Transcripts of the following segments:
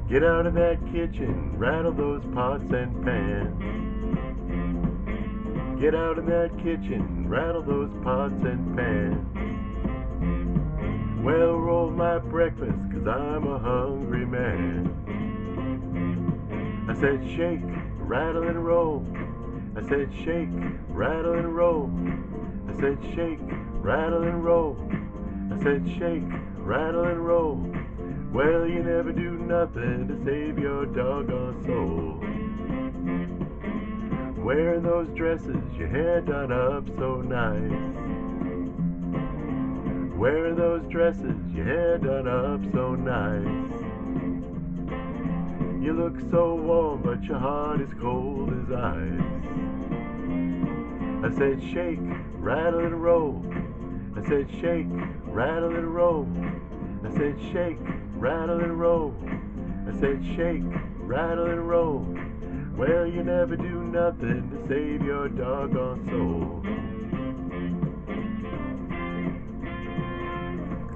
Get out of that kitchen, rattle those pots and pans. Get out of that kitchen, rattle those pots and pans. Well, roll my breakfast, 'cause I'm a hungry man. I said shake, rattle and roll. I said shake, rattle and roll. I said shake, rattle and roll. I said shake, rattle and roll. Well, you never do nothing to save your doggone soul. Wearing those dresses, your hair done up so nice. Wearing those dresses, your hair done up so nice. You look so warm, but your heart is cold as ice. I said shake, rattle and roll. I said shake, rattle and roll. I said shake, rattle and roll. I said shake, rattle and roll. Well, you never do nothing to save your doggone soul.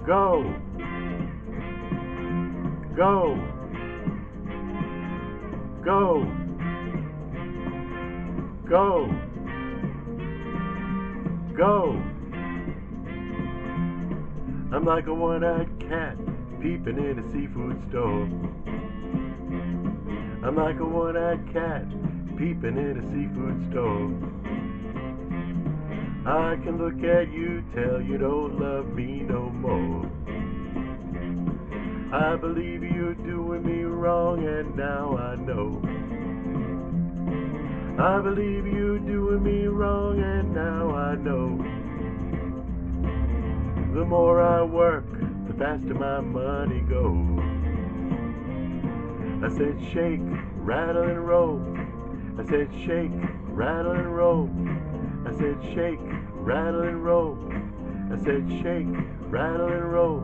Go! Go! Go! Go! Go! I'm like a one-eyed cat peeping in a seafood store. I'm like a one-eyed cat peeping in a seafood store. I can look at you, tell you don't love me no more. I believe you're doing me wrong, and now I know. I believe you're doing me wrong, and now I know. The more I work, the faster my money goes. I said shake, rattle and roll. I said shake, rattle and roll. I said shake, rattle and roll. I said shake, rattle and roll.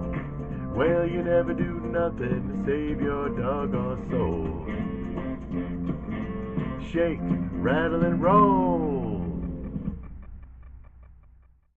Well, you never do nothing to save your doggone soul. Shake, rattle and roll.